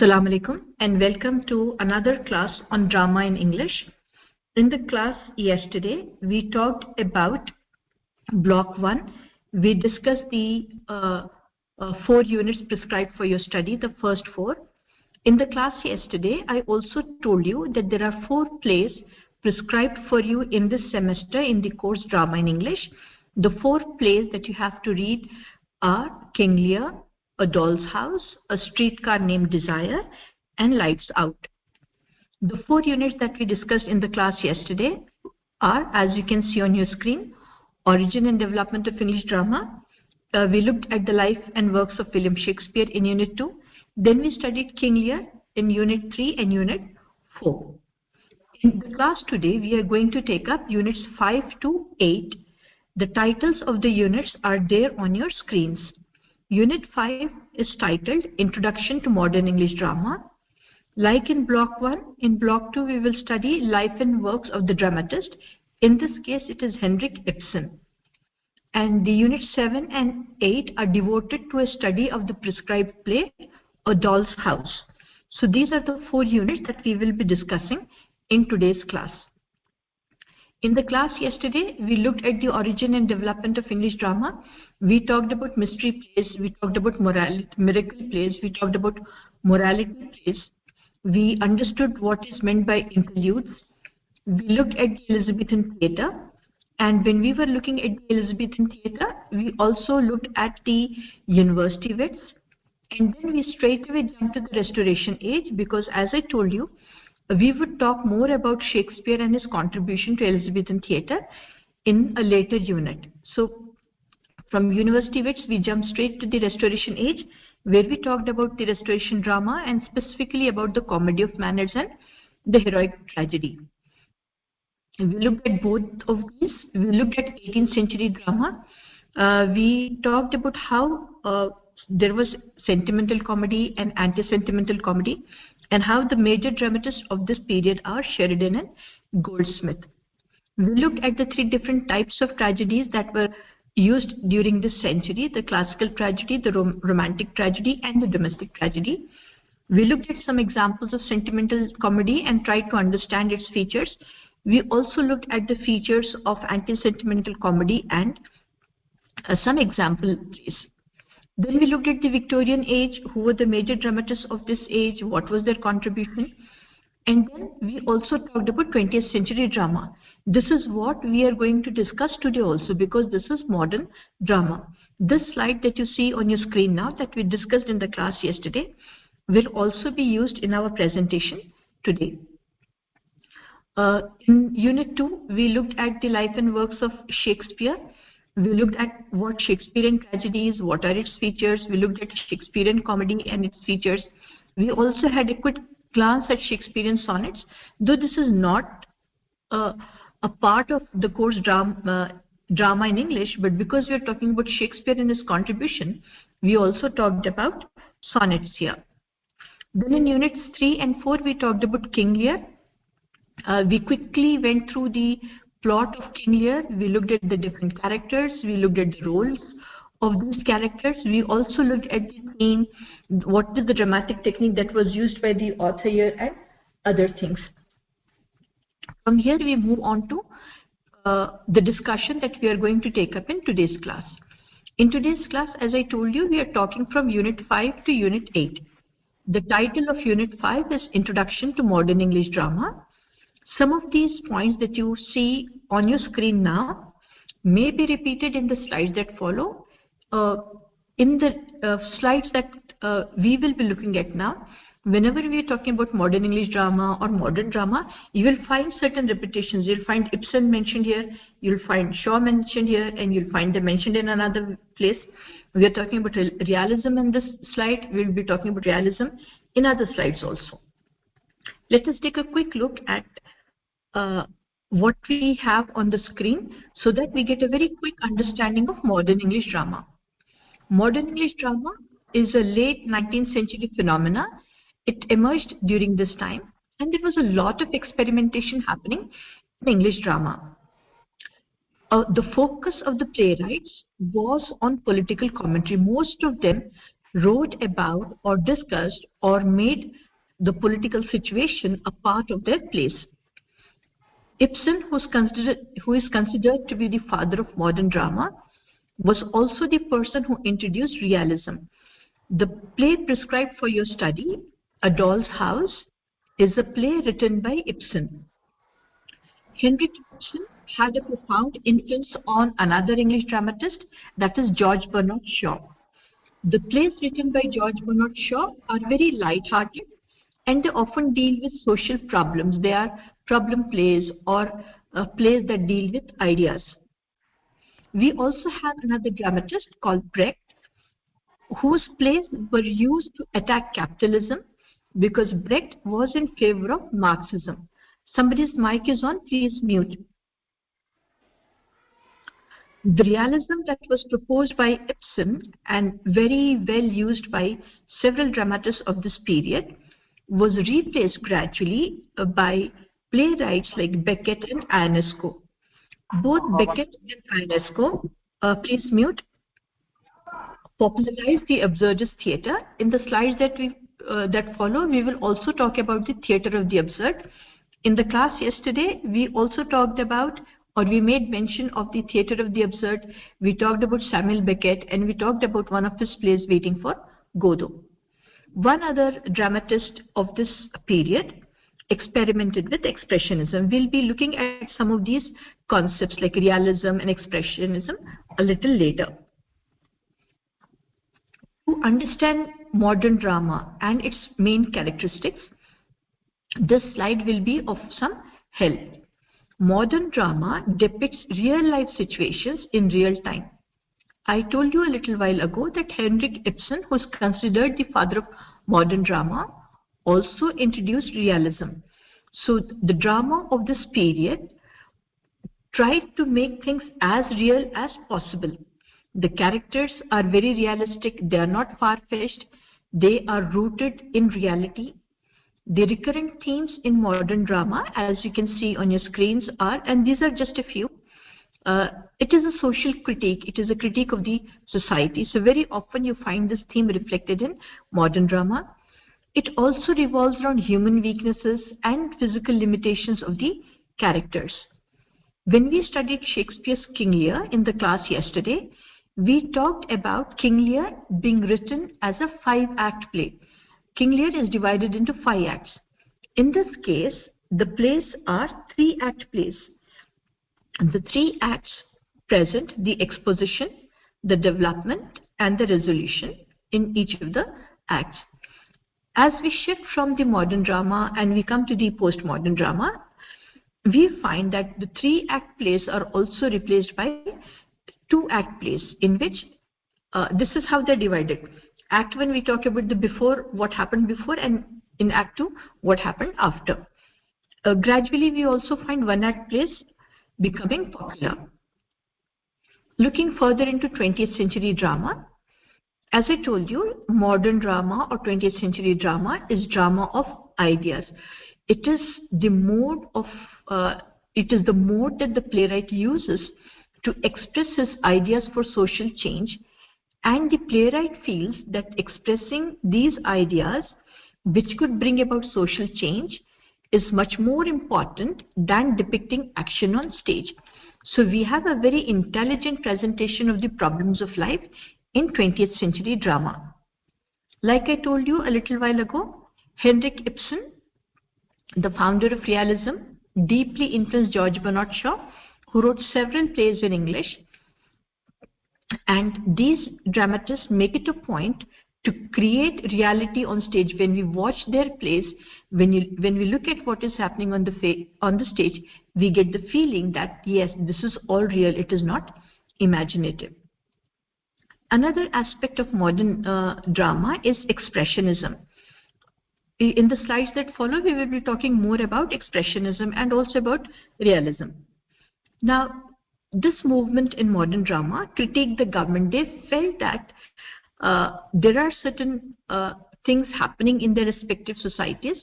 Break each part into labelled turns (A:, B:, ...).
A: Assalamu alaikum and welcome to another class on drama in English. In the class yesterday, we talked about block 1. We discussed the 4 units prescribed for your study, the first 4. In the class yesterday, I also told you that there are 4 plays prescribed for you in this semester in the course Drama in English. The 4 plays that you have to read are King Lear, A Doll's House, A Streetcar Named Desire, and Lights Out. The 4 units that we discussed in the class yesterday are, as you can see on your screen, Origin and Development of English Drama. We looked at the life and works of William Shakespeare in Unit 2. Then we studied King Lear in Unit 3 and Unit 4. In the class today, we are going to take up Units 5 to 8. The titles of the units are there on your screens. Unit 5 is titled Introduction to Modern English Drama. Like in Block 1, in Block 2 we will study life and works of the dramatist. In this case it is Henrik Ibsen. And the Units 7 and 8 are devoted to a study of the prescribed play, A Doll's House. So these are the 4 units that we will be discussing in today's class. In the class yesterday, we looked at the origin and development of English drama. We talked about mystery plays, we talked about miracle plays, we talked about morality plays. We understood what is meant by interludes. We looked at the Elizabethan theatre. And when we were looking at the Elizabethan theatre, we also looked at the university wits. And then we straightaway jumped to the Restoration Age because, as I told you, we would talk more about Shakespeare and his contribution to Elizabethan theatre in a later unit. So from university wits, we jumped straight to the Restoration Age, where we talked about the Restoration drama and specifically about the comedy of manners and the heroic tragedy. We looked at both of these. We looked at 18th century drama. We talked about how there was sentimental comedy and anti-sentimental comedy, and how the major dramatists of this period are Sheridan and Goldsmith. We looked at the 3 different types of tragedies that were used during this century: the classical tragedy, the romantic tragedy, and the domestic tragedy. We looked at some examples of sentimental comedy and tried to understand its features. We also looked at the features of anti-sentimental comedy and some example plays. Then we looked at the Victorian age, who were the major dramatists of this age, what was their contribution. And then we also talked about 20th century drama. This is what we are going to discuss today also, because this is modern drama. This slide that you see on your screen now that we discussed in the class yesterday will also be used in our presentation today. In Unit 2, we looked at the life and works of Shakespeare. We looked at what Shakespearean tragedy is, what are its features. We looked at Shakespearean comedy and its features. We also had a quick glance at Shakespearean sonnets, though this is not a part of the course drama in English, but because we are talking about Shakespeare and his contribution, we also talked about sonnets here. Then in Units 3 and 4, we talked about King Lear. We quickly went through the plot of King Lear. We looked at the different characters. We looked at the roles of these characters. We also looked at the theme, what is the dramatic technique that was used by the author here, and other things. From here we move on to the discussion that we are going to take up in today's class. In today's class, as I told you, we are talking from Unit 5 to Unit 8. The title of Unit 5 is Introduction to Modern English Drama. Some of these points that you see on your screen now may be repeated in the slides that follow. In the slides that we will be looking at now, whenever we are talking about modern English drama or modern drama, you will find certain repetitions. You'll find Ibsen mentioned here, you'll find Shaw mentioned here, and you'll find them mentioned in another place. We are talking about realism in this slide. We'll be talking about realism in other slides also. Let us take a quick look at what we have on the screen so that we get a very quick understanding of modern English drama. Modern English drama is a late 19th century phenomena. It emerged during this time, and there was a lot of experimentation happening in English drama. The focus of the playwrights was on political commentary. Most of them wrote about or discussed or made the political situation a part of their plays. Ibsen, who is considered to be the father of modern drama, was also the person who introduced realism. The play prescribed for your study, A Doll's House, is a play written by Ibsen. Henrik Ibsen had a profound influence on another English dramatist, that is George Bernard Shaw. The plays written by George Bernard Shaw are very light-hearted and they often deal with social problems. They are problem plays or plays that deal with ideas. We also have another dramatist called Brecht, whose plays were used to attack capitalism because Brecht was in favor of Marxism. Somebody's mic is on, please mute. The realism that was proposed by Ibsen and very well used by several dramatists of this period was replaced gradually by playwrights like Beckett and Ionesco. Both Beckett and Ionesco, please mute, popularized the absurdist theatre. In the slides that follow, we will also talk about the theatre of the absurd. In the class yesterday, we also talked about, or we made mention of the theatre of the absurd. We talked about Samuel Beckett and we talked about one of his plays, Waiting for Godot. One other dramatist of this period experimented with expressionism. We'll be looking at some of these concepts like realism and expressionism a little later. To understand modern drama and its main characteristics, this slide will be of some help. Modern drama depicts real-life situations in real time. I told you a little while ago that Henrik Ibsen, who is considered the father of modern drama, also introduced realism. So the drama of this period tried to make things as real as possible. The characters are very realistic, they are not far-fetched, they are rooted in reality. The recurrent themes in modern drama, as you can see on your screens, are, and these are just a few, it is a social critique, it is a critique of the society. So very often you find this theme reflected in modern drama. It also revolves around human weaknesses and physical limitations of the characters. When we studied Shakespeare's King Lear in the class yesterday, we talked about King Lear being written as a 5-act play. King Lear is divided into 5 acts. In this case, the plays are 3-act plays. And the 3 acts present the exposition, the development, and the resolution in each of the acts. As we shift from the modern drama and we come to the postmodern drama, we find that the 3-act plays are also replaced by 2-act plays, in which this is how they're divided. Act 1, we talk about the before, what happened before, and in Act 2, what happened after. Gradually, we also find 1-act plays becoming popular. Looking further into 20th century drama, as I told you, modern drama or 20th century drama is drama of ideas. It is the mode that the playwright uses to express his ideas for social change, and the playwright feels that expressing these ideas, which could bring about social change, is much more important than depicting action on stage. So we have a very intelligent presentation of the problems of life in 20th century drama. Like I told you a little while ago, Henrik Ibsen, the founder of realism, deeply influenced George Bernard Shaw, who wrote several plays in English. And these dramatists make it a point to create reality on stage. When we watch their plays, when we look at what is happening on the stage, we get the feeling that yes, this is all real, it is not imaginative. Another aspect of modern drama is expressionism. In the slides that follow, we will be talking more about expressionism and also about realism. Now, this movement in modern drama critiqued the government. They felt that there are certain things happening in their respective societies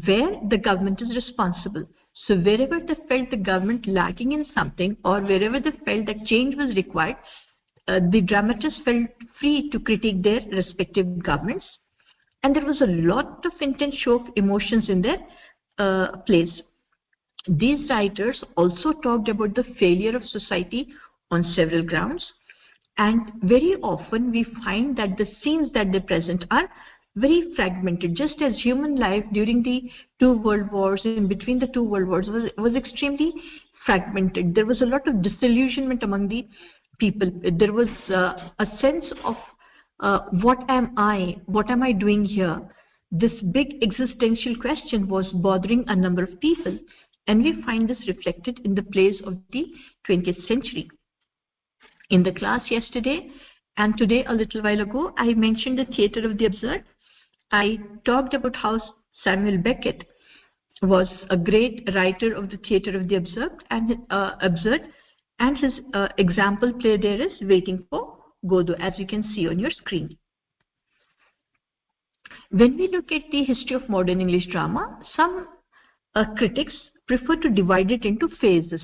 A: where the government is responsible. So wherever they felt the government lacking in something, or wherever they felt that change was required, the dramatists felt free to critique their respective governments, and there was a lot of intense show of emotions in their plays. These writers also talked about the failure of society on several grounds, and very often we find that the scenes that they present are very fragmented, just as human life during the two world wars, in between the two world wars, was extremely fragmented. There was a lot of disillusionment among the people. There was a sense of what am I doing here? This big existential question was bothering a number of people, and we find this reflected in the plays of the 20th century. In the class yesterday and today a little while ago, I mentioned the theatre of the absurd. I talked about how Samuel Beckett was a great writer of the theatre of the absurd, and his example play there is Waiting for Godot, as you can see on your screen. When we look at the history of modern English drama, some critics prefer to divide it into phases.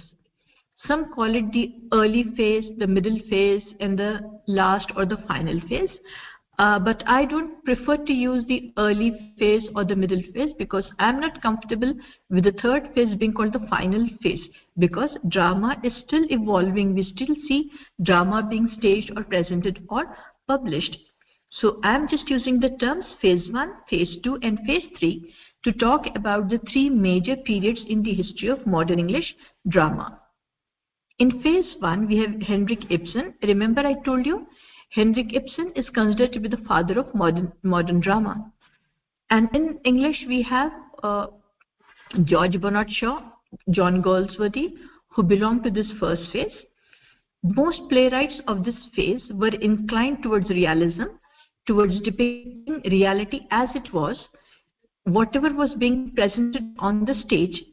A: Some call it the early phase, the middle phase, and the last or the final phase. But I don't prefer to use the early phase or the middle phase, because I'm not comfortable with the third phase being called the final phase, because drama is still evolving. We still see drama being staged or presented or published. So I'm just using the terms phase 1, phase 2, and phase 3 to talk about the three major periods in the history of modern English drama. In phase 1, we have Henrik Ibsen. Remember I told you, Henrik Ibsen is considered to be the father of modern drama. And in English, we have George Bernard Shaw, John Galsworthy, who belong to this first phase. Most playwrights of this phase were inclined towards realism, towards depicting reality as it was. Whatever was being presented on the stage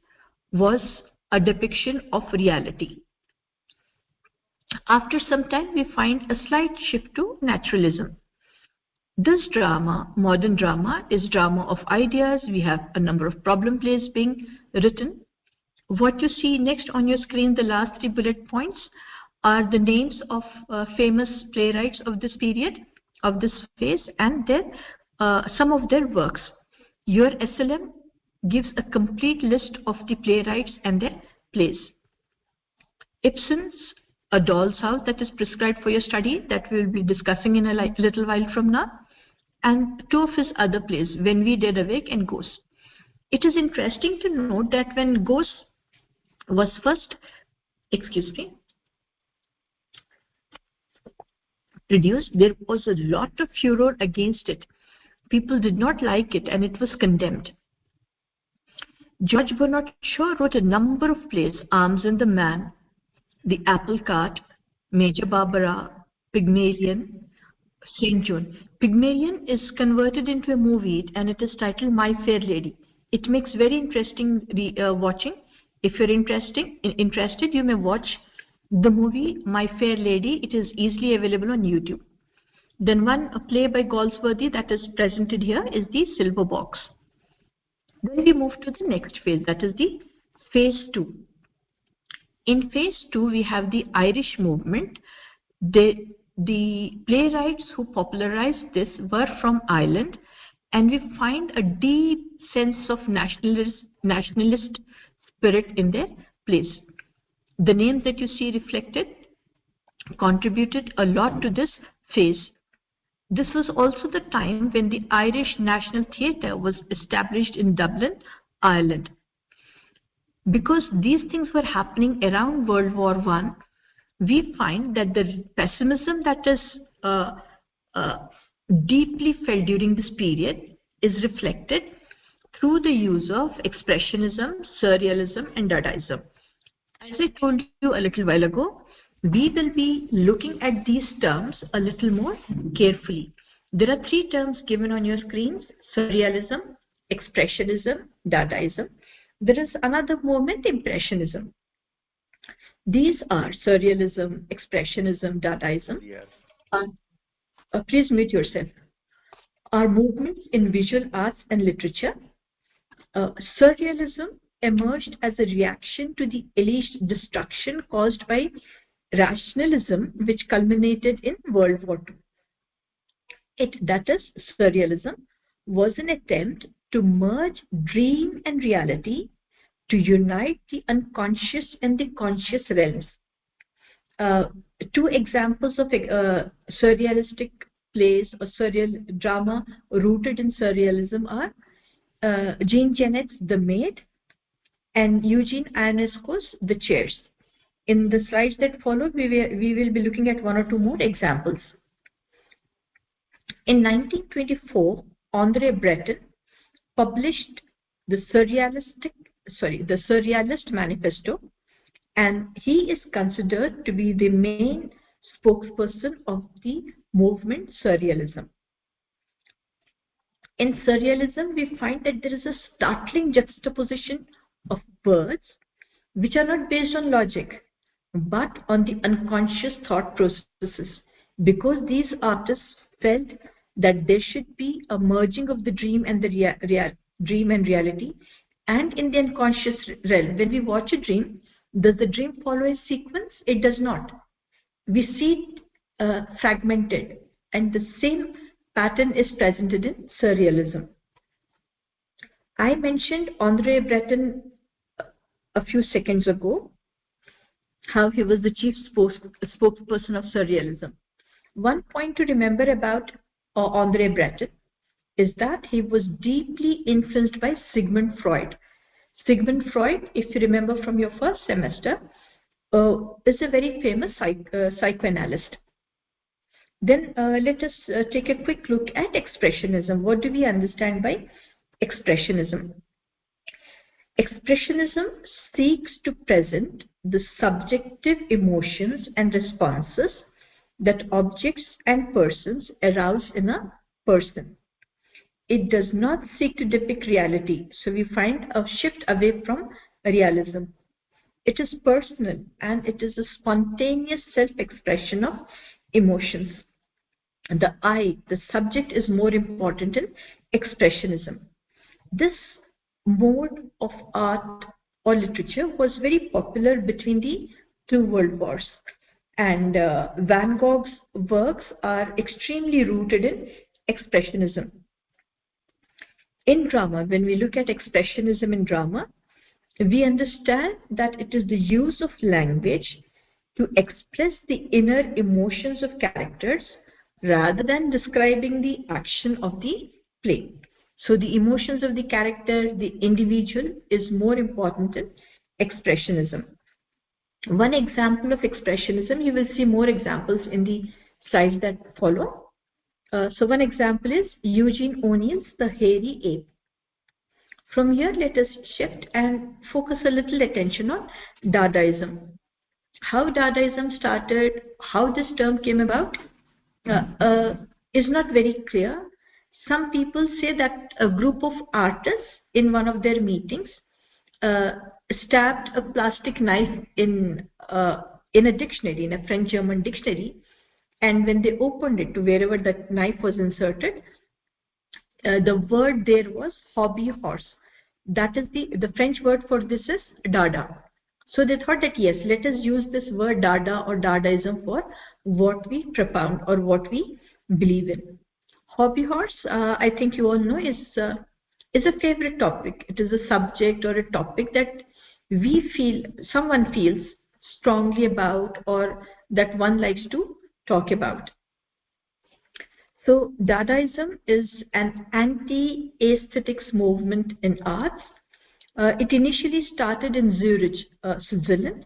A: was a depiction of reality. After some time, we find a slight shift to naturalism. This drama, modern drama, is drama of ideas. We have a number of problem plays being written. What you see next on your screen, the last 3 bullet points, are the names of famous playwrights of this period, of this phase, and some of their works. Your SLM gives a complete list of the playwrights and their plays. Ibsen's A Doll's House, that is prescribed for your study, that we will be discussing in a little while from now, and 2 of his other plays, When We Dead Awake and Ghosts. It is interesting to note that when Ghosts was first, produced, there was a lot of furor against it. People did not like it, and it was condemned. George Bernard Shaw wrote a number of plays: Arms and the Man, The Apple Cart, Major Barbara, Pygmalion, St. John. Pygmalion is converted into a movie, and it is titled My Fair Lady. It makes very interesting watching. If you're interested, you may watch the movie My Fair Lady. It is easily available on YouTube. Then a play by Galsworthy that is presented here is The Silver Box. Then we move to the next phase, that is the phase 2. In phase 2, we have the Irish movement. The playwrights who popularized this were from Ireland, and we find a deep sense of nationalist spirit in their plays. The names that you see reflected contributed a lot to this phase. This was also the time when the Irish National Theatre was established in Dublin, Ireland. Because these things were happening around World War I, we find that the pessimism that is deeply felt during this period is reflected through the use of expressionism, surrealism, and Dadaism. As I told you a little while ago, we will be looking at these terms a little more carefully. There are 3 terms given on your screens: surrealism, expressionism, Dadaism. There is another movement, Impressionism. These are surrealism, expressionism, Dadaism.
B: Yes.
A: Please mute yourself. Are movements in visual arts and literature. Surrealism emerged as a reaction to the alleged destruction caused by rationalism, which culminated in World War II. That is, surrealism was an attempt to merge dream and reality, to unite the unconscious and the conscious realms. Two examples of surrealistic plays or surreal drama rooted in surrealism are Jean Genet's The Maid and Eugene Ionesco's The Chairs. In the slides that follow, we will be looking at one or two more examples. In 1924, André Breton published the Surrealist Manifesto, and he is considered to be the main spokesperson of the movement Surrealism. In Surrealism, we find that there is a startling juxtaposition of words which are not based on logic, but on the unconscious thought processes, because these artists felt that there should be a merging of the dream and the dream and reality, and in the unconscious realm. When we watch a dream, does the dream follow a sequence? It does not. We see it fragmented, and the same pattern is presented in surrealism. I mentioned André Breton a few seconds ago, how he was the chief spokesperson of surrealism. One point to remember about André Breton is that he was deeply influenced by Sigmund Freud. Sigmund Freud, if you remember from your first semester, is a very famous psychoanalyst. Then let us take a quick look at expressionism. What do we understand by expressionism? Expressionism seeks to present the subjective emotions and responses that objects and persons arouse in a person. It does not seek to depict reality, so we find a shift away from realism. It is personal, and it is a spontaneous self-expression of emotions. The I, the subject, is more important in expressionism. This mode of art or literature was very popular between the two world wars, and Van Gogh's works are extremely rooted in expressionism. In drama, when we look at expressionism in drama, we understand that it is the use of language to express the inner emotions of characters rather than describing the action of the play. So the emotions of the character, the individual, is more important in expressionism. One example of expressionism, you will see more examples in the slides that follow. So one example is Eugene O'Neill's The Hairy Ape. From here, let us shift and focus a little attention on Dadaism. How Dadaism started, how this term came about, is not very clear. Some people say that a group of artists in one of their meetings stabbed a plastic knife in a dictionary, in a French-German dictionary, and when they opened it to wherever that knife was inserted, the word there was hobby horse. That is the French word for this is Dada. So they thought that yes, let us use this word Dada or Dadaism for what we propound or what we believe in. Hobby horse, I think you all know, is a favorite topic. It is a subject or a topic that someone feels strongly about, or that one likes to talk about. So Dadaism is an anti-aesthetics movement in arts. It initially started in Zurich, Switzerland,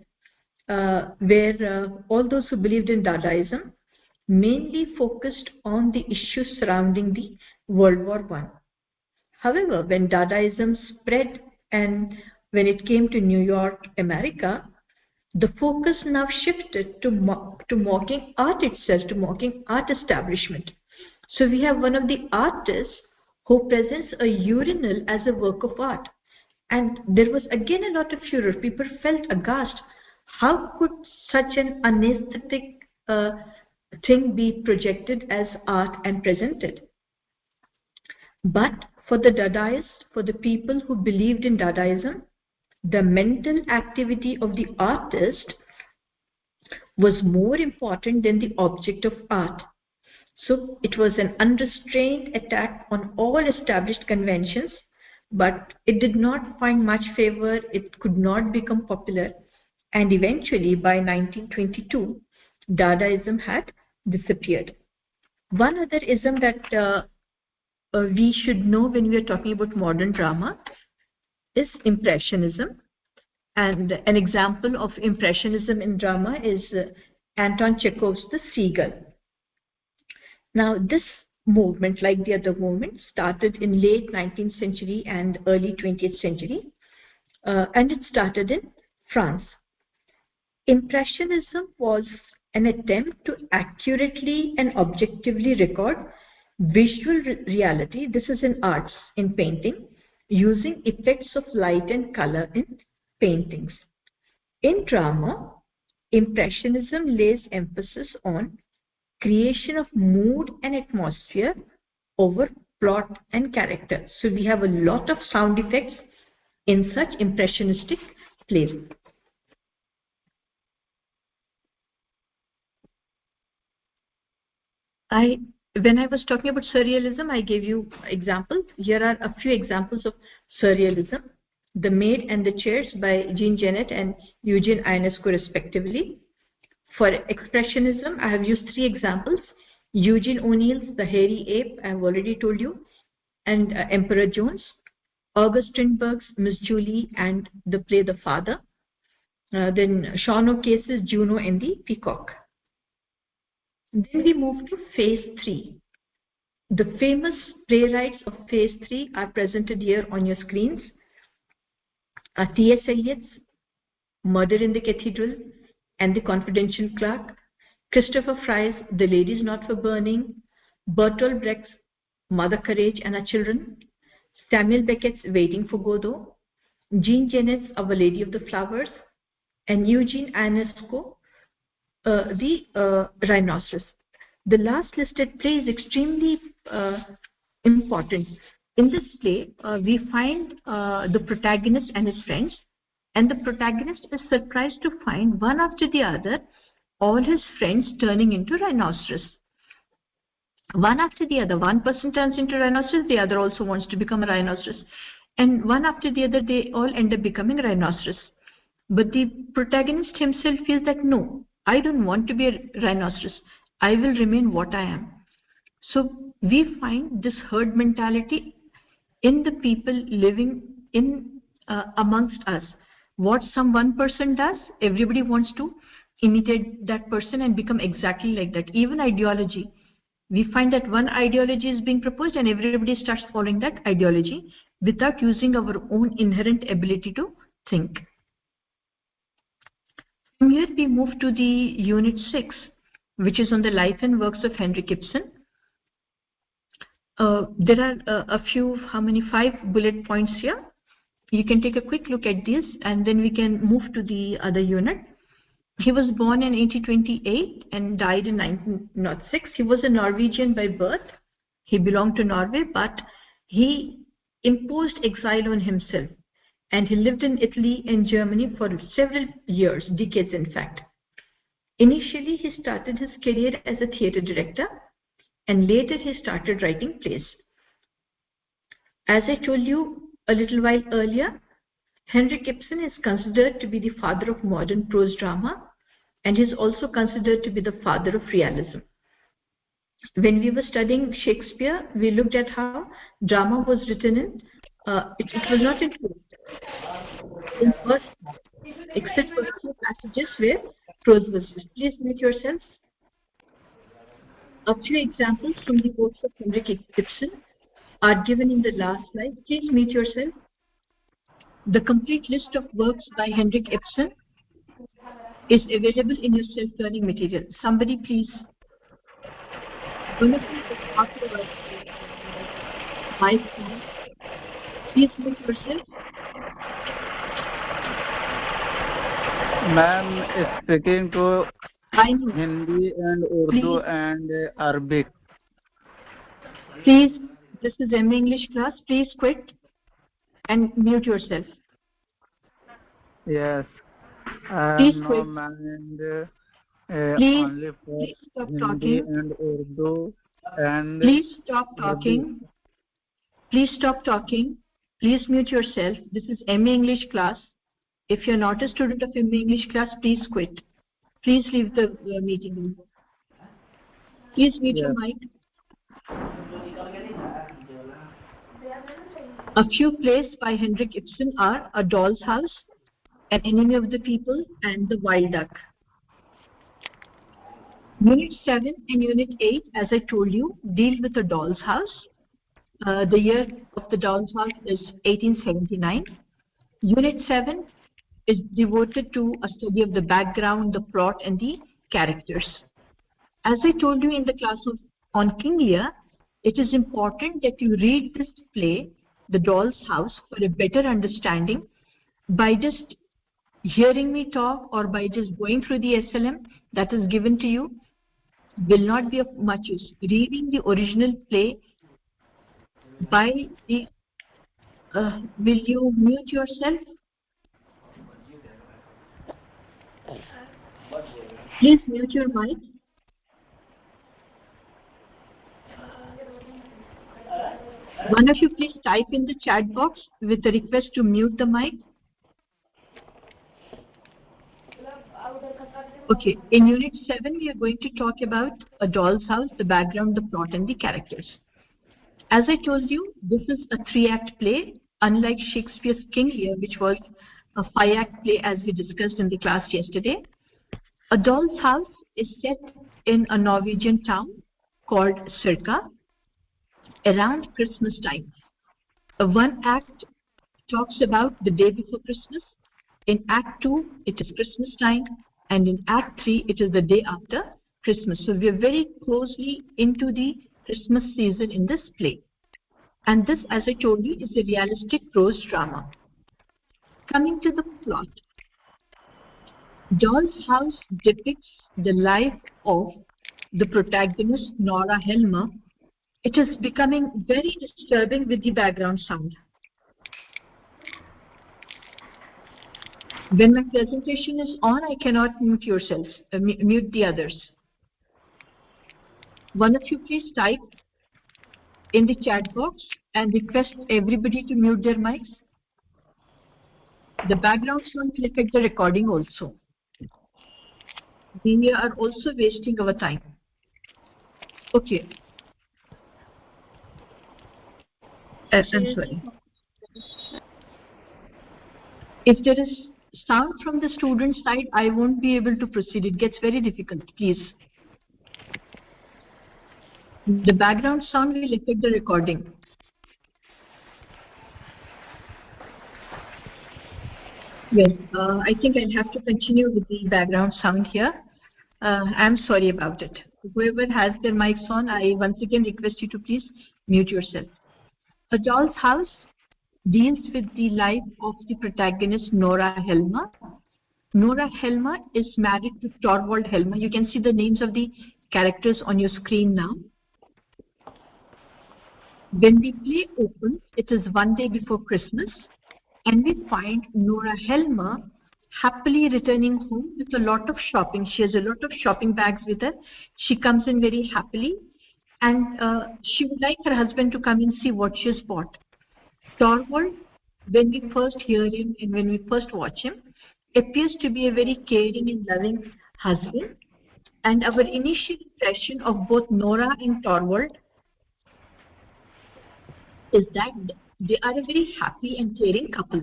A: where all those who believed in Dadaism mainly focused on the issues surrounding the World War I. However, when Dadaism spread and when it came to New York, America, the focus now shifted to mocking art itself, to mocking art establishment. So we have one of the artists who presents a urinal as a work of art. And there was again a lot of furor. People felt aghast. How could such an unaesthetic thing be projected as art and presented? But for the Dadaists, for the people who believed in Dadaism, the mental activity of the artist was more important than the object of art. So it was an unrestrained attack on all established conventions, but it did not find much favor, it could not become popular, and eventually by 1922, Dadaism had disappeared. One other ism that we should know when we are talking about modern drama is Impressionism. And an example of Impressionism in drama is Anton Chekhov's The Seagull. Now, this movement, like the other movements, started in late 19th century and early 20th century, and it started in France. Impressionism was an attempt to accurately and objectively record visual reality. This is in arts, in painting, using effects of light and color in paintings. In drama, Impressionism lays emphasis on creation of mood and atmosphere over plot and character. So we have a lot of sound effects in such impressionistic plays. When I was talking about surrealism, I gave you examples. Here are a few examples of surrealism. The Maid and the Chairs by Jean Genet and Eugene Ionesco respectively. For expressionism, I have used 3 examples. Eugene O'Neill's The Hairy Ape, I have already told you, and Emperor Jones. August Strindberg's Miss Julie and the play The Father. Then Sean O'Case's Juno and the Peacock. Then we move to phase 3. The famous playwrights of phase 3 are presented here on your screens. T.S. Eliot's Murder in the Cathedral and The Confidential Clerk, Christopher Fry's The Ladies Not for Burning, Bertolt Brecht's Mother Courage and Her Children, Samuel Beckett's Waiting for Godot, Jean Genet's Our Lady of the Flowers, and Eugene Ionesco, The Rhinoceros. The last listed play is extremely important. In this play, we find the protagonist and his friends, and the protagonist is surprised to find one after the other all his friends turning into rhinoceros. One after the other, one person turns into rhinoceros, the other also wants to become a rhinoceros, and one after the other they all end up becoming rhinoceros. But the protagonist himself feels that no, I don't want to be a rhinoceros, I will remain what I am. So we find this herd mentality in the people living in amongst us. What some one person does, everybody wants to imitate that person and become exactly like that. Even ideology, we find that one ideology is being proposed and everybody starts following that ideology without using our own inherent ability to think. From here we move to the unit 6, which is on the life and works of Henrik Ibsen. There are a few, 5 bullet points here. You can take a quick look at this and then we can move to the other unit. He was born in 1828 and died in 1906. He was a Norwegian by birth. He belonged to Norway, but he imposed exile on himself. And he lived in Italy and Germany for several years, decades in fact. Initially, he started his career as a theatre director, and later he started writing plays. As I told you a little while earlier, Henrik Ibsen is considered to be the father of modern prose drama, and he is also considered to be the father of realism. When we were studying Shakespeare, we looked at how drama was written in, it was not in first, except for a few passages where prose was used. Please mute yourselves. A few examples from the works of Henrik Ibsen are given in the last slide. Please mute yourself. The complete list of works by Henrik Ibsen is available in your self-learning material. Somebody please. One of you is afterwards. Please mute yourself.
B: Ma'am is speaking to Hindi and Urdu and Arabic.
A: Please, this is MA English class. Please quit and mute yourself.
B: Yes.
A: Please quit.
B: No, ma'am. only for
A: Please stop
B: Hindi
A: talking.
B: and Urdu and
A: Please stop
B: Urdu.
A: talking. Please stop talking. Please mute yourself. This is MA English class. If you're not a student of MA English class, please quit. Please leave the meeting room. Please mute your mic. A few plays by Henrik Ibsen are A Doll's House, An Enemy of the People, and The Wild Duck. Unit 7 and Unit 8, as I told you, deal with A Doll's House. The year of The Doll's House is 1879. Unit 7 is devoted to a study of the background, the plot, and the characters. As I told you in the class on King Lear, it is important that you read this play, The Doll's House, for a better understanding. By just hearing me talk or by just going through the SLM that is given to you will not be of much use. Reading the original play by the will you mute yourself? Please mute your mic. One of you please type in the chat box with a request to mute the mic. Okay, in Unit 7 we are going to talk about A Doll's House, the background, the plot, and the characters. As I told you, this is a 3-act play, unlike Shakespeare's King Lear, which was a 5-act play as we discussed in the class yesterday. A Doll's House is set in a Norwegian town called Circa around Christmas time. One act talks about the day before Christmas. In Act 2, it is Christmas time, and in Act 3, it is the day after Christmas. So we are very closely into the Christmas season in this play. And this, as I told you, is a realistic prose drama. Coming to the plot. Doll's House depicts the life of the protagonist, Nora Helmer. It is becoming very disturbing with the background sound. When my presentation is on, I cannot mute yourself, mute the others. One of you please type in the chat box and request everybody to mute their mics. The background sound will affect the recording also. We are also wasting our time. Okay. I'm sorry. If there is sound from the student side, I won't be able to proceed. It gets very difficult, please. The background sound will affect the recording. Yes, I think I'll have to continue with the background sound here. I'm sorry about it. Whoever has their mics on, I once again request you to please mute yourself. A Doll's House deals with the life of the protagonist, Nora Helmer. Nora Helmer is married to Torvald Helmer. You can see the names of the characters on your screen now. When the play opens, it is one day before Christmas, and we find Nora Helmer happily returning home with a lot of shopping. She has a lot of shopping bags with her. She comes in very happily, and she would like her husband to come and see what she has bought. Torvald, when we first hear him and when we first watch him, appears to be a very caring and loving husband. And our initial impression of both Nora and Torvald is that they are a very happy and caring couple.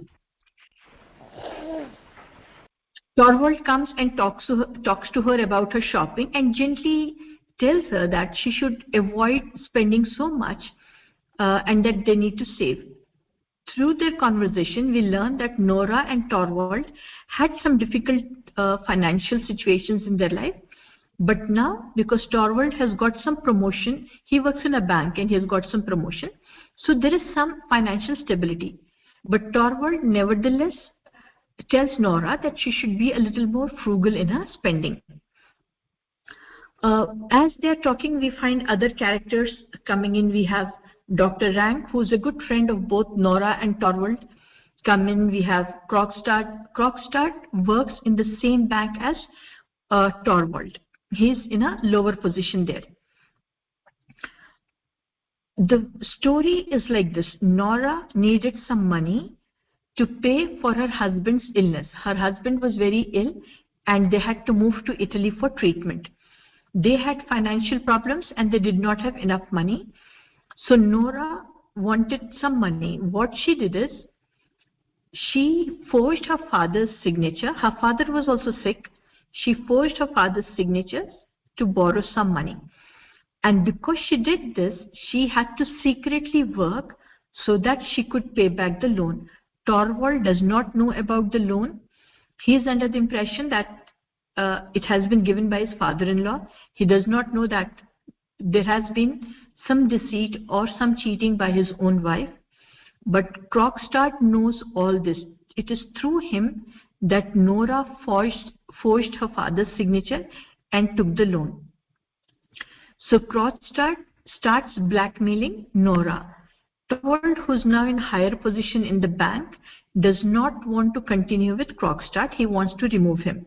A: Torvald comes and talks to her about her shopping and gently tells her that she should avoid spending so much and that they need to save. Through their conversation, we learn that Nora and Torvald had some difficult financial situations in their life. But now, because Torvald has got some promotion, he works in a bank and he has got some promotion. So there is some financial stability. But Torvald nevertheless tells Nora that she should be a little more frugal in her spending. As they are talking, we find other characters coming in. We have Dr. Rank, who is a good friend of both Nora and Torvald, come in. We have Krogstad. Krogstad works in the same bank as Torvald. He's in a lower position there. The story is like this. Nora needed some money to pay for her husband's illness. Her husband was very ill and they had to move to Italy for treatment. They had financial problems and they did not have enough money. So Nora wanted some money. What she did is she forged her father's signature. Her father was also sick. She forged her father's signature to borrow some money. And because she did this, she had to secretly work so that she could pay back the loan. Torvald does not know about the loan. He is under the impression that it has been given by his father-in-law. He does not know that there has been some deceit or some cheating by his own wife. But Krogstad knows all this. It is through him that Nora forged her father's signature and took the loan. So Krogstad starts blackmailing Nora. Torvald, who's now in higher position in the bank, does not want to continue with Krogstad. He wants to remove him.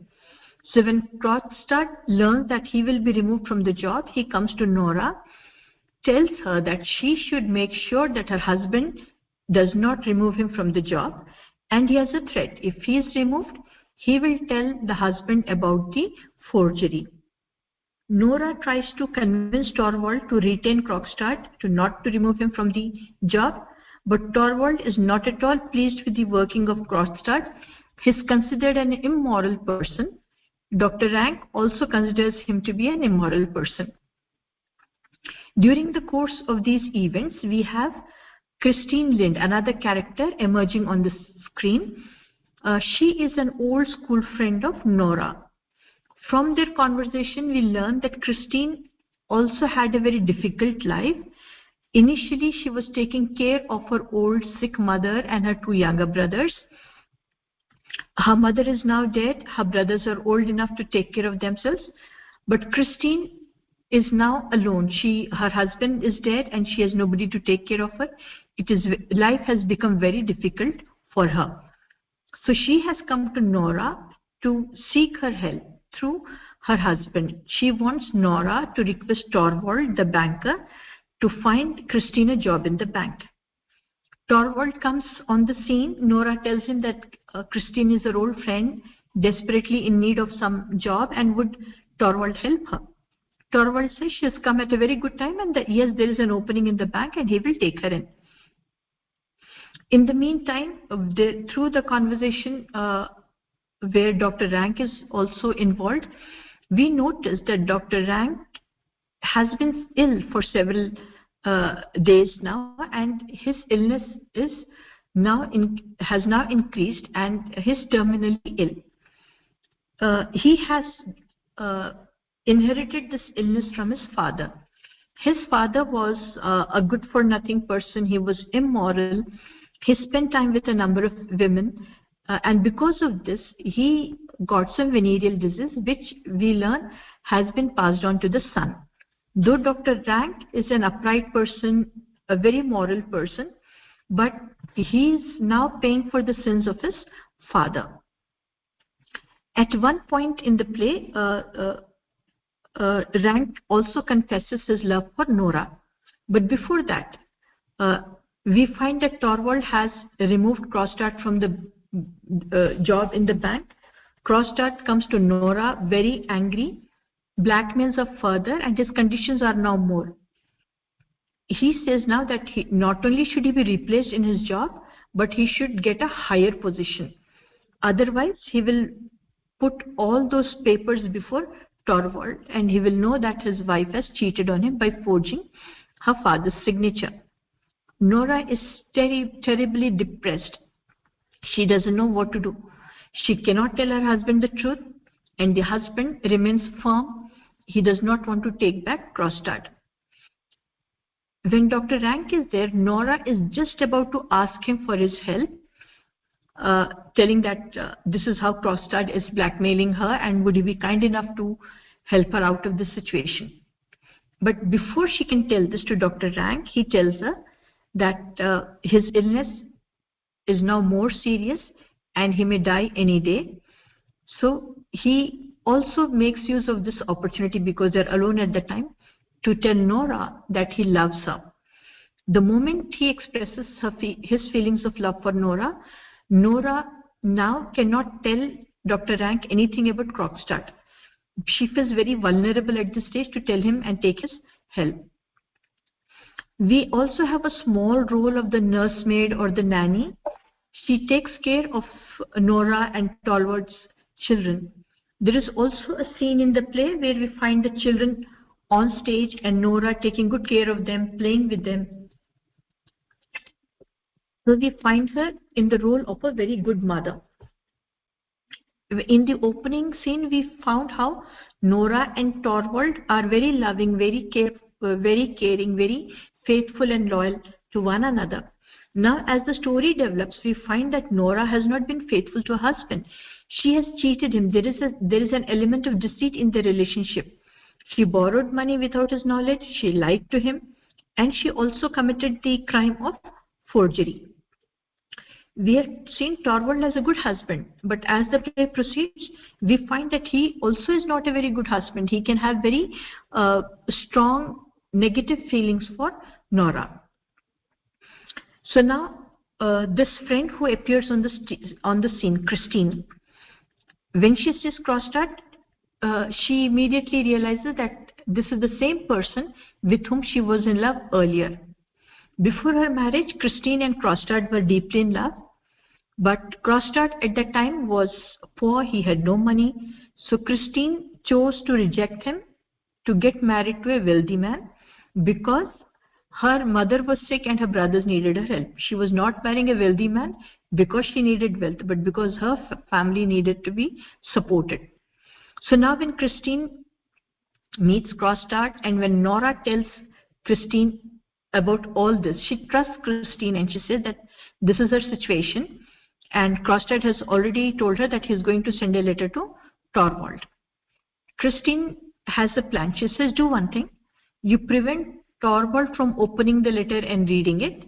A: So when Krogstad learns that he will be removed from the job, he comes to Nora, tells her that she should make sure that her husband does not remove him from the job, and he has a threat. If he is removed, he will tell the husband about the forgery. Nora tries to convince Torvald to retain Krogstad, not to remove him from the job, but Torvald is not at all pleased with the working of Krogstad. He is considered an immoral person. Dr. Rank also considers him to be an immoral person. During the course of these events, we have Christine Lind, another character emerging on the screen. She is an old school friend of Nora. From their conversation, we learn that Christine also had a very difficult life. Initially, she was taking care of her old sick mother and her two younger brothers. Her mother is now dead. Her brothers are old enough to take care of themselves. But Christine is now alone. Her husband is dead and she has nobody to take care of her. Life has become very difficult for her. So she has come to Nora to seek her help through her husband. She wants Nora to request Torvald, the banker, to find Christine a job in the bank. Torvald comes on the scene. Nora tells him that Christine is her old friend, desperately in need of some job, and would Torvald help her. Torvald says she has come at a very good time and that yes, there is an opening in the bank and he will take her in. In the meantime, through the conversation where Dr. Rank is also involved, we notice that Dr. Rank has been ill for several days now, and his illness has now increased and he's terminally ill. He has inherited this illness from his father. His father was a good-for-nothing person. He was immoral. He spent time with a number of women, and because of this, he got some venereal disease, which we learn has been passed on to the son. Though Dr. Rank is an upright person, a very moral person, but he is now paying for the sins of his father. At one point in the play, Rank also confesses his love for Nora. But before that, we find that Torvald has removed Krogstad from the job in the bank. Krogstad comes to Nora very angry, blackmails her further, and his conditions are now more. He says now that not only should he be replaced in his job, but he should get a higher position. Otherwise, he will put all those papers before Torvald, and he will know that his wife has cheated on him by forging her father's signature. Nora is terribly depressed. She doesn't know what to do. She cannot tell her husband the truth, and the husband remains firm. He does not want to take back Krogstad. When Dr. Rank is there, Nora is just about to ask him for his help, telling that this is how Krogstad is blackmailing her and would he be kind enough to help her out of this situation. But before she can tell this to Dr. Rank, he tells her that his illness is now more serious and he may die any day. So he also makes use of this opportunity, because they're alone at the time, to tell Nora that he loves her. The moment he expresses his feelings of love for Nora, Nora now cannot tell Dr. Rank anything about Krogstad. She feels very vulnerable at this stage to tell him and take his help. We also have a small role of the nursemaid or the nanny. She takes care of Nora and Torvald's children. There is also a scene in the play where we find the children on stage and Nora taking good care of them, playing with them. So we find her in the role of a very good mother. In the opening scene, we found how Nora and Torvald are very loving, very caring, very faithful and loyal to one another. Now, as the story develops, we find that Nora has not been faithful to her husband. She has cheated him. There is an element of deceit in the relationship. She borrowed money without his knowledge. She lied to him. And she also committed the crime of forgery. We have seen Torvald as a good husband, but as the play proceeds, we find that he also is not a very good husband. He can have very strong negative feelings for Nora. So now, this friend who appears on the scene, Christine, when she sees Krogstad, she immediately realizes that this is the same person with whom she was in love earlier. Before her marriage, Christine and Krogstad were deeply in love. But Krogstad at that time was poor, he had no money. So Christine chose to reject him to get married to a wealthy man, because her mother was sick and her brothers needed her help. She was not marrying a wealthy man because she needed wealth, but because her family needed to be supported. So now when Christine meets Krogstad and when Nora tells Christine about all this, she trusts Christine and she says that this is her situation. And Krogstad has already told her that he's going to send a letter to Torvald. Christine has a plan. She says, do one thing. You prevent Torvald from opening the letter and reading it.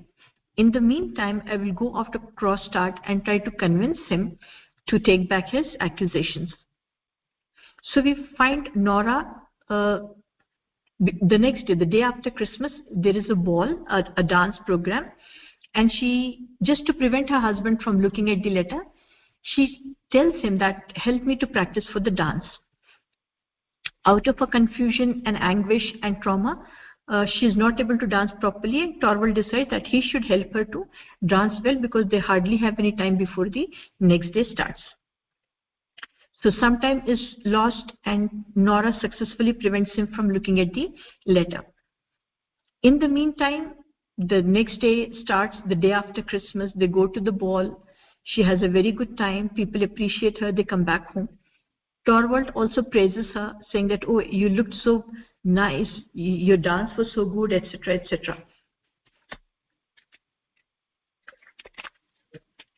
A: In the meantime, I will go after Krogstad and try to convince him to take back his accusations. So we find Nora, the next day, the day after Christmas, there is a ball, a dance program. And she, just to prevent her husband from looking at the letter, she tells him that, help me to practice for the dance. Out of her confusion and anguish and trauma, she is not able to dance properly, and Torvald decides that he should help her to dance well, because they hardly have any time before the next day starts. So some time is lost and Nora successfully prevents him from looking at the letter. In the meantime, the next day starts, the day after Christmas. They go to the ball. She has a very good time. People appreciate her. They come back home. Torvald also praises her, saying that, oh, you looked so nice. Your dance was so good, etc., etc.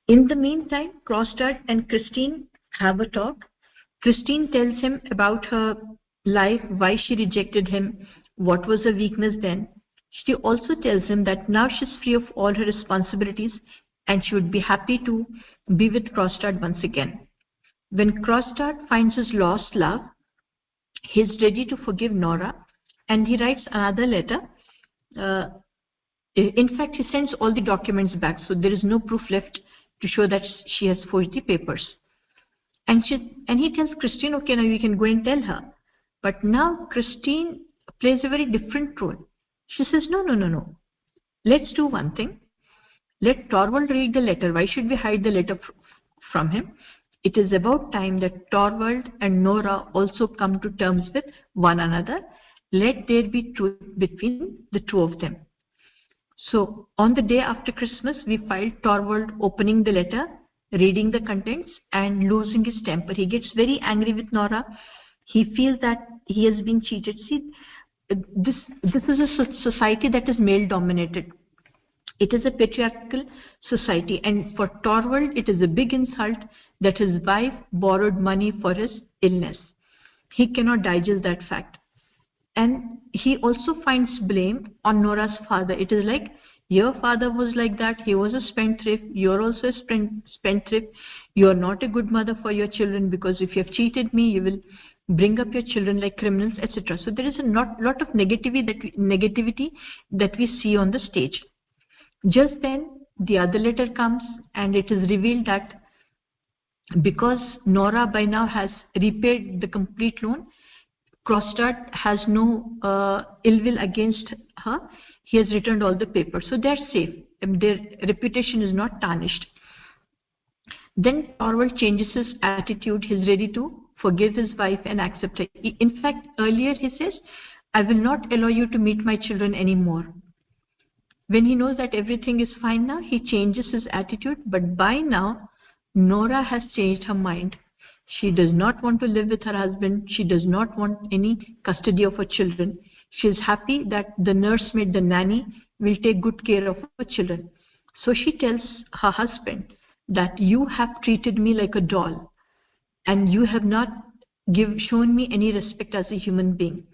A: In the meantime, Krogstad and Christine have a talk. Christine tells him about her life, why she rejected him, what was her weakness then. She also tells him that now she's free of all her responsibilities and she would be happy to be with Krogstad once again. When Krogstad finds his lost love, he's ready to forgive Nora and he writes another letter. In fact, he sends all the documents back, so there is no proof left to show that she has forged the papers. And he tells Christine, okay, now you can go and tell her. But now Christine plays a very different role. She says, no. Let's do one thing. Let Torvald read the letter. Why should we hide the letter from him? It is about time that Torvald and Nora also come to terms with one another. Let there be truth between the two of them. So on the day after Christmas, we find Torvald opening the letter, reading the contents and losing his temper. He gets very angry with Nora. He feels that he has been cheated. See, this is a society that is male dominated. It is a patriarchal society, and for Torvald it is a big insult that his wife borrowed money for his illness. He cannot digest that fact. And he also finds blame on Nora's father. It is like, Your father was like that. He was a spendthrift. You're also a spendthrift. You're not a good mother for your children, because if you have cheated me, you will bring up your children like criminals, etc. So there is a lot of negativity that we see on the stage. Just then, the other letter comes, and it is revealed that because Nora by now has repaid the complete loan, Krogstad has no ill will against her. He has returned all the papers, so they're safe. Their reputation is not tarnished. Then Torvald changes his attitude. He's ready to forgive his wife and accept her. In fact, earlier he says, "I will not allow you to meet my children anymore." When he knows that everything is fine now, he changes his attitude. But by now, Nora has changed her mind. She does not want to live with her husband. She does not want any custody of her children. She is happy that the nursemaid, the nanny, will take good care of her children. So she tells her husband that you have treated me like a doll, and you have not shown me any respect as a human being.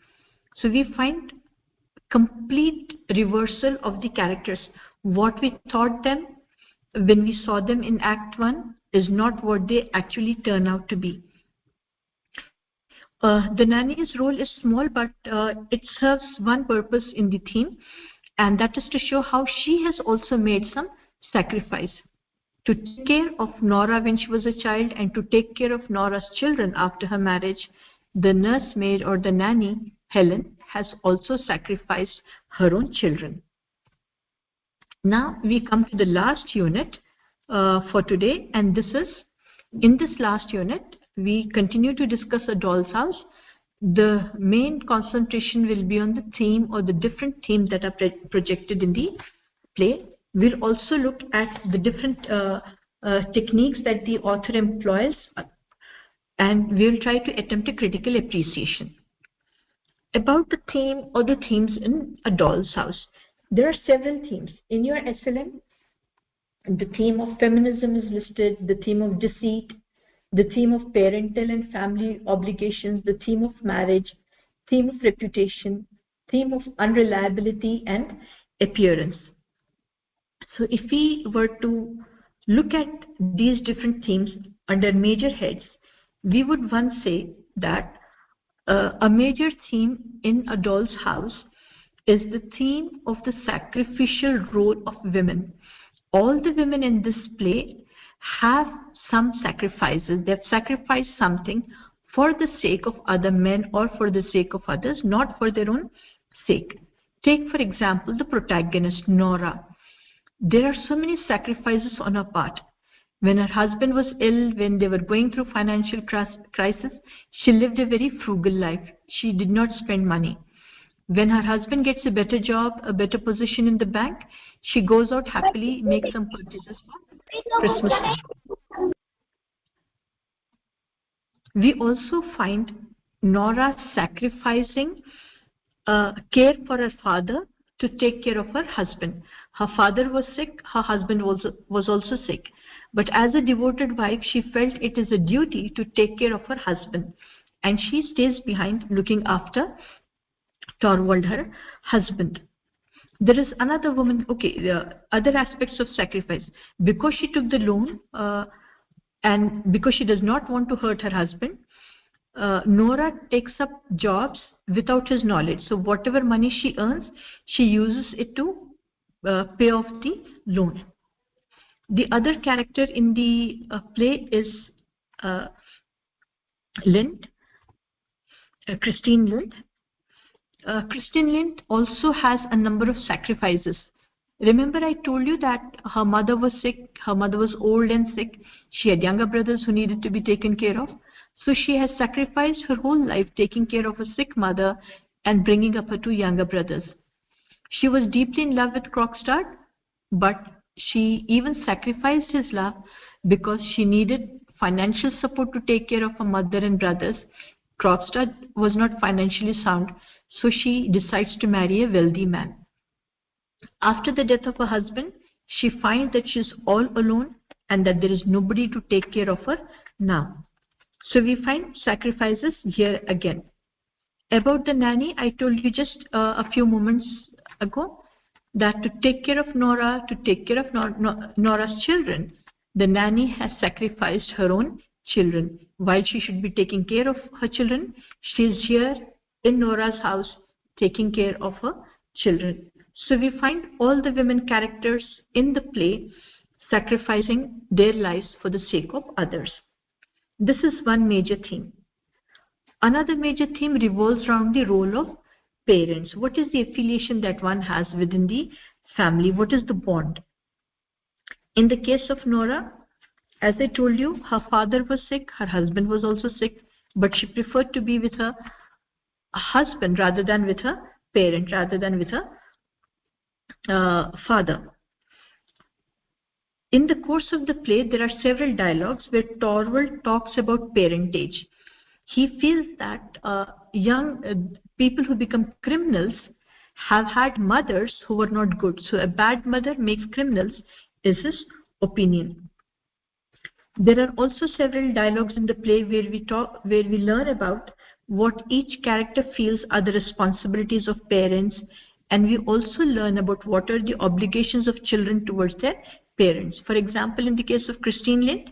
A: So we find complete reversal of the characters. What we thought them when we saw them in Act 1 is not what they actually turn out to be. The nanny's role is small, but it serves one purpose in the theme, and that is to show how she has also made some sacrifice. To take care of Nora when she was a child and to take care of Nora's children after her marriage, the nursemaid or the nanny, Helen, has also sacrificed her own children. Now we come to the last unit for today, and this is, in this last unit, we continue to discuss A Doll's House. The main concentration will be on the theme or the different themes that are projected in the play. We'll also look at the different techniques that the author employs, and we'll try to attempt a critical appreciation. About the theme or the themes in A Doll's House. There are several themes. In your SLM, the theme of feminism is listed, the theme of deceit, the theme of parental and family obligations, the theme of marriage, theme of reputation, theme of unreliability and appearance. So if we were to look at these different themes under major heads, we would once say that a major theme in A Doll's House is the theme of the sacrificial role of women. All the women in this play have some sacrifices. They have sacrificed something for the sake of other men or for the sake of others, not for their own sake. Take, for example, the protagonist, Nora. There are so many sacrifices on her part. When her husband was ill, when they were going through financial crisis, she lived a very frugal life. She did not spend money. When her husband gets a better job, a better position in the bank, she goes out happily, makes some purchases for Christmas time. We also find Nora sacrificing care for her father to take care of her husband. Her father was sick, her husband was also sick. But as a devoted wife, she felt it is a duty to take care of her husband. And she stays behind looking after Torvald, her husband. There is another woman, other aspects of sacrifice. Because she took the loan and because she does not want to hurt her husband, Nora takes up jobs without his knowledge. So whatever money she earns, she uses it to pay off the loan. The other character in the play is Lind, Christine Lind. Christine Lind also has a number of sacrifices. Remember, I told you that her mother was sick, her mother was old and sick. She had younger brothers who needed to be taken care of. So she has sacrificed her whole life taking care of a sick mother and bringing up her two younger brothers. She was deeply in love with Krogstad, but she even sacrificed his love because she needed financial support to take care of her mother and brothers. Krogstad was not financially sound, so she decides to marry a wealthy man. After the death of her husband, she finds that she is all alone and that there is nobody to take care of her now. So we find sacrifices here again. About the nanny, I told you just a few moments ago that to take care of Nora, to take care of Nora's children, the nanny has sacrificed her own children. While she should be taking care of her children, she is here in Nora's house taking care of her children. So we find all the women characters in the play sacrificing their lives for the sake of others. This is one major theme. Another major theme revolves around the role of parents. What is the affiliation that one has within the family? What is the bond? In the case of Nora, as I told you, her father was sick, her husband was also sick, but she preferred to be with her husband rather than with her parent, rather than with her father. In the course of the play, there are several dialogues where Torvald talks about parentage. He feels that young people who become criminals have had mothers who were not good. So a bad mother makes criminals, is his opinion. There are also several dialogues in the play where we learn about what each character feels are the responsibilities of parents, and we also learn about what are the obligations of children towards their parents. For example, in the case of Christine Lind,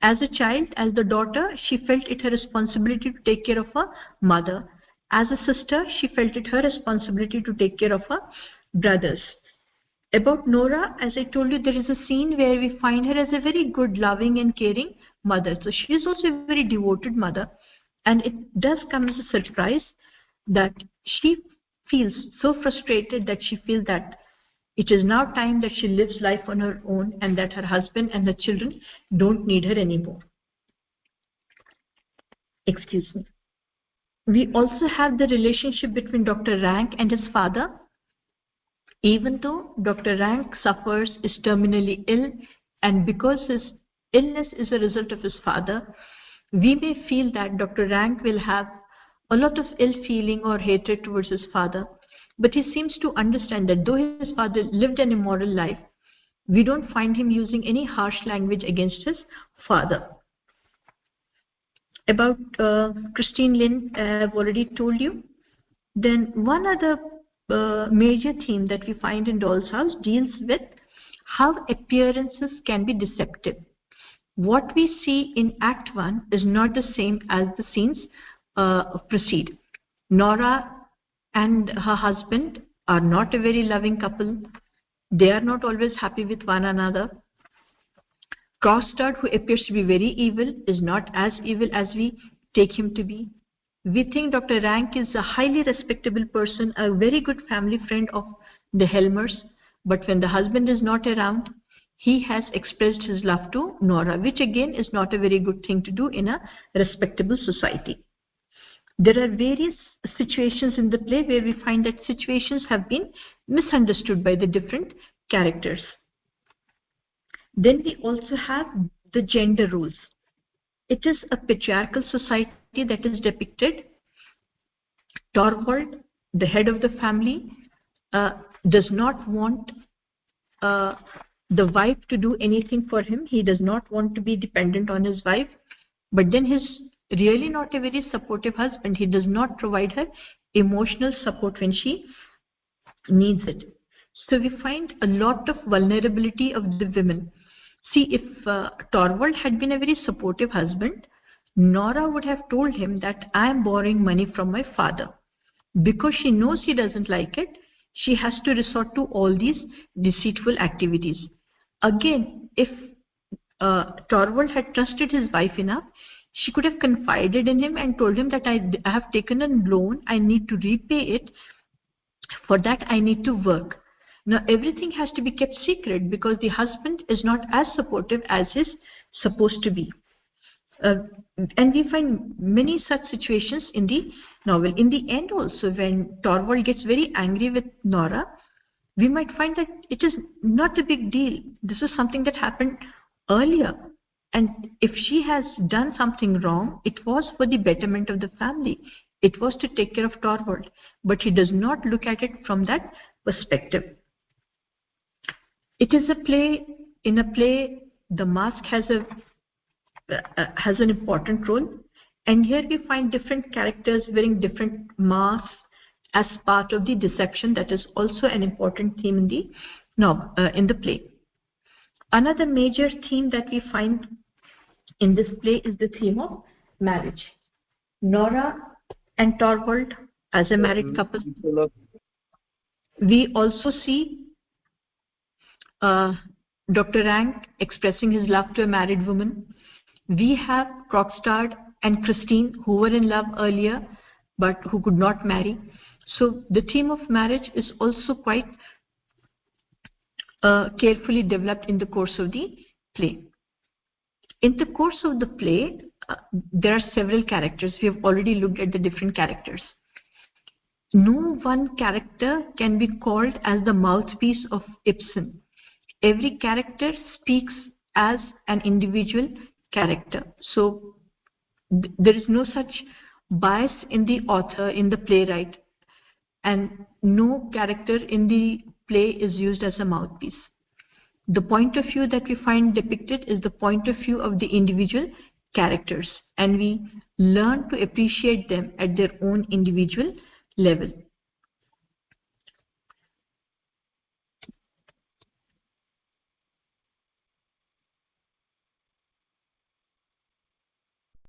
A: as a child, as the daughter, she felt it her responsibility to take care of her mother. As a sister, she felt it her responsibility to take care of her brothers. About Nora, as I told you, there is a scene where we find her as a very good, loving and caring mother. So she is also a very devoted mother. And it does come as a surprise that she feels so frustrated that she feels that it is now time that she lives life on her own and that her husband and her children don't need her anymore. Excuse me. We also have the relationship between Dr. Rank and his father. Even though Dr. Rank suffers, is terminally ill, and because his illness is a result of his father, we may feel that Dr. Rank will have a lot of ill feeling or hatred towards his father. But he seems to understand that though his father lived an immoral life, we don't find him using any harsh language against his father. About Christine Lind, I have already told you. Then one other major theme that we find in Doll's House deals with how appearances can be deceptive. What we see in Act 1 is not the same as the scenes proceed. Nora and her husband are not a very loving couple. They are not always happy with one another. Crosstard, who appears to be very evil, is not as evil as we take him to be. We think Dr. Rank is a highly respectable person, a very good family friend of the Helmers, but when the husband is not around, he has expressed his love to Nora, which again is not a very good thing to do in a respectable society. There are various situations in the play where we find that situations have been misunderstood by the different characters. Then we also have the gender roles. It is a patriarchal society that is depicted. Torvald, the head of the family, does not want the wife to do anything for him. He does not want to be dependent on his wife. But then he's really not a very supportive husband. He does not provide her emotional support when she needs it. So we find a lot of vulnerability of the women. See, if Torvald had been a very supportive husband, Nora would have told him that I am borrowing money from my father. Because she knows he doesn't like it, she has to resort to all these deceitful activities. Again, if Torvald had trusted his wife enough, she could have confided in him and told him that I have taken a loan, I need to repay it. For that, I need to work. Now, everything has to be kept secret because the husband is not as supportive as he's supposed to be. And we find many such situations in the novel. In the end also, when Torvald gets very angry with Nora, we might find that it is not a big deal. This is something that happened earlier. And if she has done something wrong, it was for the betterment of the family. It was to take care of Torvald. But he does not look at it from that perspective. It is a play. In a play, the mask has an important role. And here we find different characters wearing different masks as part of the deception. That is also an important theme in the play. Another major theme that we find in this play is the theme of marriage. Nora and Torvald as a married couple. We also see Dr. Rank expressing his love to a married woman. We have Krogstad and Christine, who were in love earlier but who could not marry. So the theme of marriage is also quite carefully developed in the course of the play. In the course of the play, there are several characters. We have already looked at the different characters. No one character can be called as the mouthpiece of Ibsen. Every character speaks as an individual character. So there is no such bias in the author, in the playwright, and no character in the play is used as a mouthpiece. The point of view that we find depicted is the point of view of the individual characters, and we learn to appreciate them at their own individual level.